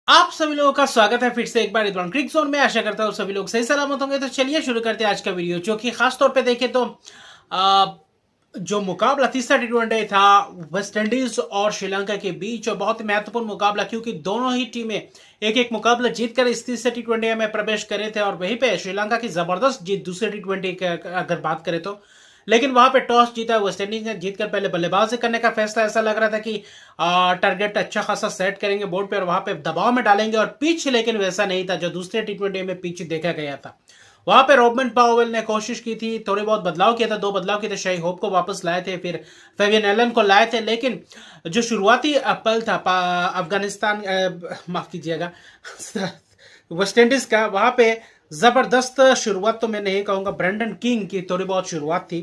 आप सभी लोगों का स्वागत है फिर से एक बार इधर क्रिक जोन में। आशा करता हूँ सभी लोग सही सलामत होंगे। तो चलिए शुरू करते हैं आज का वीडियो, जो कि खास तौर पे देखें तो आ, जो मुकाबला तीसरा टी20 था वेस्ट इंडीज और श्रीलंका के बीच, और बहुत ही महत्वपूर्ण मुकाबला, क्योंकि दोनों ही टीमें एक एक मुकाबला जीतकर इस तीसरे टी20 में प्रवेश करे थे। और वहीं पे श्रीलंका की जबरदस्त जीत दूसरे टी20 की अगर बात करें तो, लेकिन वहां पे टॉस जीता वेस्ट इंडीज ने, जीतकर पहले बल्लेबाजी करने का फैसला। ऐसा लग रहा था कि टारगेट अच्छा खासा सेट करेंगे बोर्ड पे और वहां पे दबाव में डालेंगे और पिच, लेकिन वैसा नहीं था जो दूसरे टी20 में पिच देखा गया था। वहां पे रॉबर्ट पावेल ने कोशिश की थी, थोड़े बहुत बदलाव किया था, दो बदलाव किए थे, शाही होप को वापस लाए थे, फिर फेवियन एलन को लाए थे। लेकिन जो शुरुआती पल था अफगानिस्तान माफ कीजिएगा वेस्ट इंडीज का, वहां पे जबरदस्त शुरुआत तो मैं नहीं कहूंगा, ब्रेंडन किंग की थोड़ी बहुत शुरुआत थी,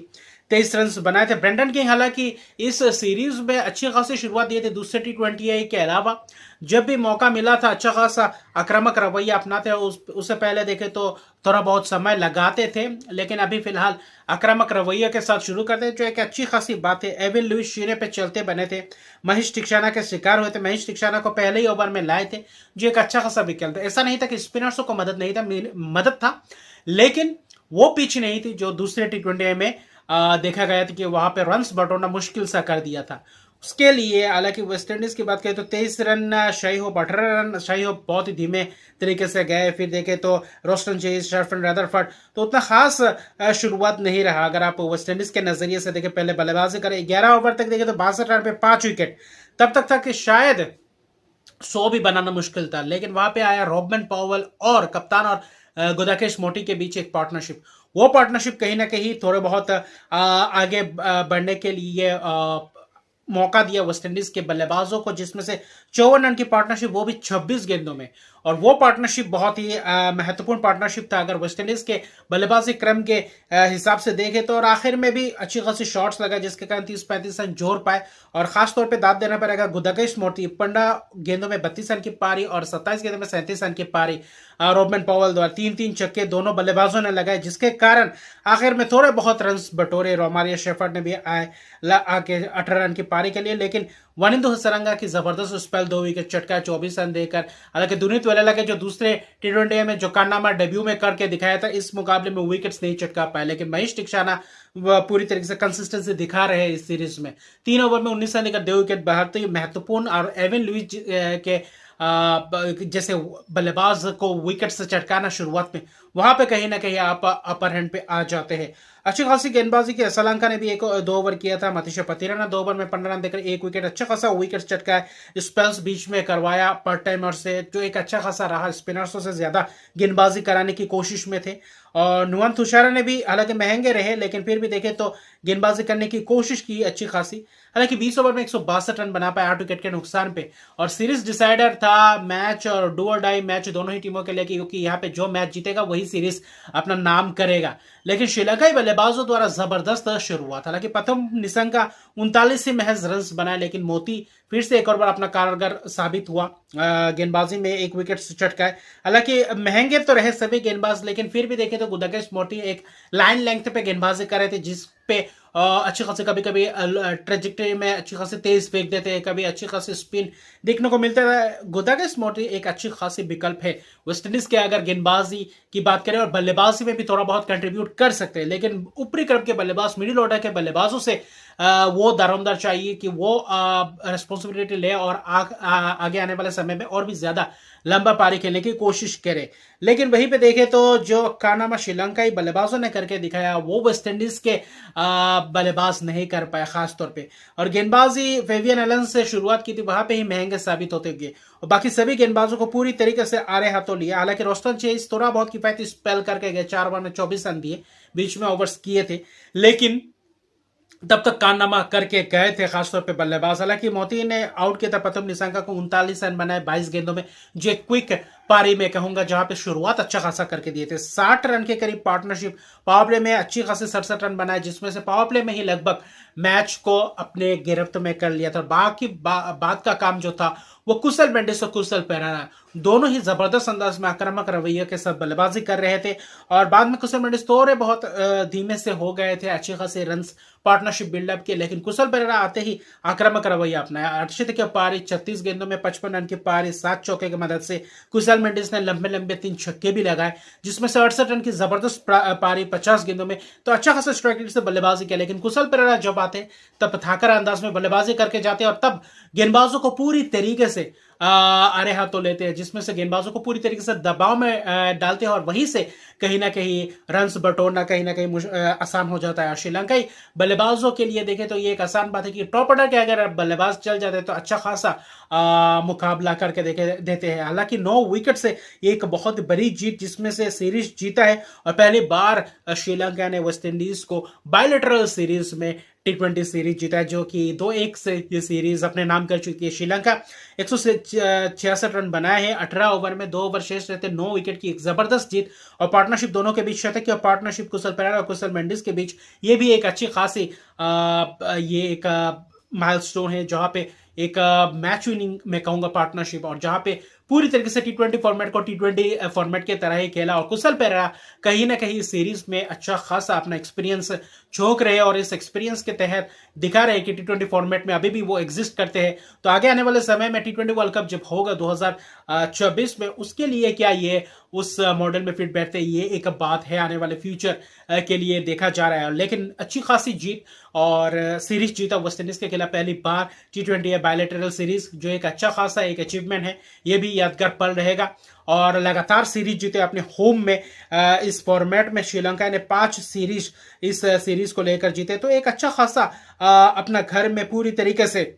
23 रन बनाए थे ब्रेंडन किंग। हालांकि इस सीरीज में अच्छी खासी शुरुआत दिए थे दूसरे टी20 के अलावा, जब भी मौका मिला था अच्छा खासा आक्रामक रवैया अपनाते। उससे पहले देखे तो थोड़ा बहुत समय लगाते थे, लेकिन अभी फिलहाल आक्रामक रवैया के साथ शुरू करते, जो एक अच्छी खासी बात है। एविन लुइस शीरे पे चलते बने थे, महेश टिक्षाना के शिकार हुए थे। महेश टिक्षाना को पहले ही ओवर में लाए थे, जो एक अच्छा खासा विकल्प था। ऐसा नहीं था कि स्पिनर्सों को मदद नहीं था, मदद था, लेकिन वो पिच नहीं थी जो दूसरे टी20 में देखा गया था कि वहां पे रन्स बटोरना मुश्किल सा कर दिया था उसके लिए। हालांकि वेस्टइंडीज की बात करें तो 23 रन शाही होप, 18 रन शाही होप बहुत ही धीमे तरीके से गए। फिर देखे तो रोस्टन चेज, शर्फन रदरफर्ड, तो उतना खास शुरुआत नहीं रहा। अगर आप वेस्टइंडीज के नजरिए से देखें, पहले बल्लेबाजी करें, 11 ओवर तक देखे तो 62 रन पे 5 विकेट, तब तक था कि शायद 100 भी बनाना मुश्किल था। लेकिन वहां पे आया रॉबर्ट पावेल और कप्तान और गुदाकेश मोटी के बीच एक पार्टनरशिप। वो पार्टनरशिप कहीं ना कहीं थोड़े बहुत आगे बढ़ने के लिए मौका दिया वेस्टइंडीज के बल्लेबाजों को, जिसमें से 54 रन की पार्टनरशिप, वो भी 26 गेंदों में। और वो पार्टनरशिप बहुत ही महत्वपूर्ण पार्टनरशिप था अगर वेस्टइंडीज के बल्लेबाजी क्रम के हिसाब से देखें तो। और आखिर में भी अच्छी खासी शॉट्स लगा, जिसके कारण 30-35 रन जोड़ पाए। और खासतौर पर दाद देना पड़ेगा गुदाकेश मोटी, 15 गेंदों में 32 रन की पारी और 27 गेंदों में 37 रन की पारी रॉबर्ट पावेल द्वारा 3-3 छक्के दोनों बल्लेबाजों ने लगाए, जिसके कारण आखिर में थोड़े बहुत रन बटोरे। रोमारियो शेफर्ड ने भी आके 18 रन की पारी के लिए। लेकिन वनिंदु हसरंगा की जबरदस्त स्पेल, 2 विकेट चटका, 24 रन देकर। हालांकि दुनित वेलेला के जो दूसरे टी20 में जो कारनामा डेब्यू में करके दिखाया था, इस मुकाबले में विकेट्स नहीं चटका पाए। लेकिन महेश टिक्षाना पूरी तरीके से कंसिस्टेंसी दिखा रहे हैं इस सीरीज में। 3 ओवर में 19 रन देकर 2 विकेट, बहुत ही महत्वपूर्ण। और एविन लुइस के जैसे बल्लेबाज को विकेट से चटकाना शुरुआत में, वहां पे कहीं ना कहीं आप अपर हैंड पे आ जाते हैं। अच्छी खासी गेंदबाजी की श्रीलंका ने भी 2 ओवर किया था। मतीशा पतिरा ने 2 ओवर में 15 रन देकर 1 विकेट, अच्छा खासा विकेट चटका है। स्पेल्स बीच में करवाया पार्ट टाइमर से, जो एक अच्छा खासा रहा। स्पिनर्सों से ज्यादा गेंदबाजी कराने की कोशिश में थे। और नुवन तुषारा ने भी, हालांकि महंगे रहे, लेकिन फिर भी देखे तो गेंदबाजी करने की कोशिश की अच्छी खासी। हालांकि 20 ओवर में 162 रन बना पाए 8 विकेट के नुकसान पे। और सीरीज डिसाइडर था मैच, और डू और डाई मैच दोनों ही टीमों के लिए, क्योंकि यहाँ पे जो मैच जीतेगा वही सीरीज अपना नाम करेगा। लेकिन श्रीलंकाई बल्लेबाजों द्वारा जबरदस्त शुरुआत। हालांकि प्रथम निशंका 39 ही महज रन बनाए, लेकिन मोती फिर से एक और बार अपना कारगर साबित हुआ, गेंदबाजी में 1 विकेट चटकाए। हालांकि महंगे तो रहे सभी गेंदबाज, लेकिन फिर भी देखे तो गुदाकेश मोटी एक लाइन लेंथ पे गेंदबाजी कर रहे थे, जिस पे अच्छी खासी कभी कभी ट्रेजेक्टरी में अच्छी खासी तेज फेंक देते हैं, कभी अच्छी खासी स्पिन देखने को मिलता है। गुदाकेश मोटी एक अच्छी खासी विकल्प है वेस्टइंडीज के अगर गेंदबाजी की बात करें, और बल्लेबाजी में भी थोड़ा बहुत कंट्रीब्यूट कर सकते हैं। लेकिन ऊपरी क्रम के बल्लेबाज, मिडिल ऑर्डर के बल्लेबाजों से वो दारोमदार चाहिए कि वो रिस्पॉन्सिबिलिटी ले और आगे आने वाले समय में और भी ज्यादा लंबा पारी खेलने की कोशिश करे। लेकिन वहीं पे देखे तो जो कारनामा श्रीलंकाई बल्लेबाजों ने करके दिखाया, वो वेस्टइंडीज के बल्लेबाज नहीं कर पाए खास तौर पे। और गेंदबाजी फेवियन एलन से शुरुआत की थी, वहां पे ही महंगे साबित होते गए, और बाकी सभी गेंदबाजों को पूरी तरीके से आड़े हाथों लिया। हालांकि रोस्टन चेज थोड़ा बहुत किफायती स्पेल करके गए, 4 ओवर में 24 रन दिए, बीच में ओवर्स किए थे, लेकिन तब तक कारनामा करके गए थे खासतौर पे बल्लेबाज। हालांकि मोती ने आउट किया था प्रथम निशंका को, 39 रन बनाए 22 गेंदों में, जो एक क्विक पारी में कहूंगा, जहां पे शुरुआत अच्छा खासा करके दिए थे। 60 रन के करीब पार्टनरशिप, पावर प्ले में अच्छी खासी 67 रन बनाए, जिसमें से पावर प्ले में ही लगभग मैच को अपने गिरफ्त में कर लिया था। बाकी बाद का काम जो था वो कुशल मेंडिस और कुशल पेरेरा दोनों ही जबरदस्त अंदाज में आक्रामक रवैये के साथ बल्लेबाजी कर रहे थे। और बाद में कुशल मेंडिस थोड़े बहुत धीमे से हो गए थे, अच्छे खासे रन्स पार्टनरशिप बिल्डअप के, लेकिन कुशल पेरेरा आते ही आक्रामक रवैया अपनाया। 68 के पारी, 36 गेंदों में 55 रन की पारी, 7 चौके की मदद से कुशल मेंडिस ने लंबे लंबे 3 छक्के भी लगाए, जिसमें से 68 रन की जबरदस्त पारी 50 गेंदों में, तो अच्छा खासा स्ट्राइक रेट से बल्लेबाजी किया। लेकिन कुशल पेरेरा जब आते तब थाकर अंदाज में बल्लेबाजी करके जाते और तब गेंदबाजों को पूरी तरीके से आड़े हाथों लेते हैं, जिसमें से गेंदबाजों को पूरी तरीके से दबाव में डालते हैं और वहीं से कहीं ना कहीं रन्स बटोरना कहीं ना कहीं आसान हो जाता है। और श्रीलंकाई बल्लेबाजों के लिए देखें तो ये एक आसान बात है कि टॉप ऑर्डर के अगर बल्लेबाज चल जाते हैं तो अच्छा खासा मुकाबला करके देते हैं। हालांकि 9 विकेट से एक बहुत बड़ी जीत, जिसमें से सीरीज जीता है और पहली बार श्रीलंका ने वेस्टइंडीज को बायलैटरल सीरीज में T20 सीरीज जीता है, जो कि 2-1 से ये सीरीज अपने नाम कर चुकी है। श्रीलंका 166 रन बनाए हैं 18 ओवर में, 2 ओवर शेष रहते, 9 विकेट की एक जबरदस्त जीत। और पार्टनरशिप दोनों के बीच शतक और पार्टनरशिप कुशल पेरेरा और कुशल मेंडिस के बीच, ये भी एक अच्छी खासी ये एक माइलस्टोन है, जहां पे एक मैच विनिंग में कहूंगा पार्टनरशिप, और जहां पे पूरी तरीके से T20 फॉर्मेट को T20 फॉर्मेट के तरह ही खेला। और कुशल पेरेरा कहीं ना कहीं सीरीज में अच्छा खासा अपना एक्सपीरियंस झोंक रहे हैं और इस एक्सपीरियंस के तहत दिखा रहे हैं कि T20 फॉर्मेट में अभी भी वो एग्जिस्ट करते हैं। तो आगे आने वाले समय में T20 वर्ल्ड कप जब होगा 2024 में, उसके लिए क्या ये उस मॉडल में फिट बैठते, ये एक बात है आने वाले फ्यूचर के लिए देखा जा रहा है। लेकिन अच्छी खासी जीत और सीरीज जीता वेस्टइंडीज के खिलाफ, पहली बार T20 बायलैटरल सीरीज, जो एक अच्छा खासा एक अचीवमेंट है, ये भी यादगार पल रहेगा। और लगातार सीरीज जीते अपने होम में, इस फॉर्मेट में श्रीलंका ने 5 सीरीज इस सीरीज को लेकर जीते, तो एक अच्छा खासा अपना घर में पूरी तरीके से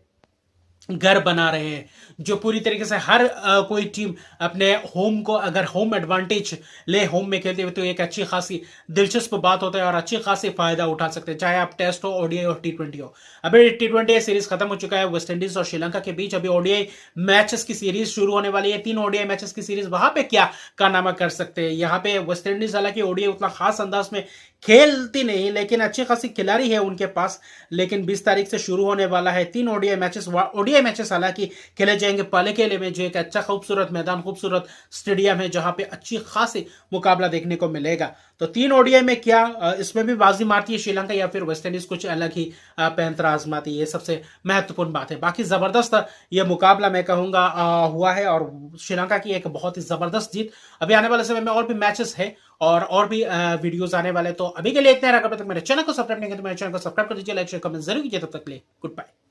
घर बना रहे हैं, जो पूरी तरीके से हर कोई टीम अपने होम को अगर होम एडवांटेज ले, होम में खेलते हुए, तो एक अच्छी खासी दिलचस्प बात होता है और अच्छी खासी फायदा उठा सकते हैं, चाहे आप टेस्ट हो, ओडीआई और T20 हो। अभी T20 सीरीज खत्म हो चुका है वेस्टइंडीज और श्रीलंका के बीच, अभी ओडीआई मैचेस की सीरीज शुरू होने वाली है, 3 ओडीआई मैचेस की सीरीज। वहां पे क्या कारनामा कर सकते हैं, यहाँ पे वेस्टइंडीज हालांकि ओडीआई उतना खास अंदाज में खेलती नहीं, लेकिन अच्छी खासी खिलाड़ी है उनके पास। लेकिन 20 तारीख से शुरू होने वाला है 3 ओडीआई मैचेस हालांकि खेले जाएंगे पालेकेले में, जो एक अच्छा खूबसूरत मैदान, खूबसूरत स्टेडियम है, जहां पे अच्छी खासी मुकाबला देखने को मिलेगा। तो 3 ओडीआई में क्या इसमें भी बाजी मारती है श्रीलंका या फिर वेस्टइंडीज कुछ अलग ही पैंतरा आजमाती है, ये सबसे महत्वपूर्ण बात है। बाकी जबरदस्त ये मुकाबला मैं कहूंगा हुआ है और श्रीलंका की एक बहुत ही जबरदस्त जीत। अभी आने वाले समय में और भी मैचेस है और भी वीडियोस आने वाले, तो अभी के लिए इतना रहा। तक मेरे चैनल को सब्सक्राइब नहीं किया तो मेरे चैनल को सब्सक्राइब कर दीजिए, लाइक शेयर कमेंट जरूर कीजिए। तब तक के लिए गुड बाय।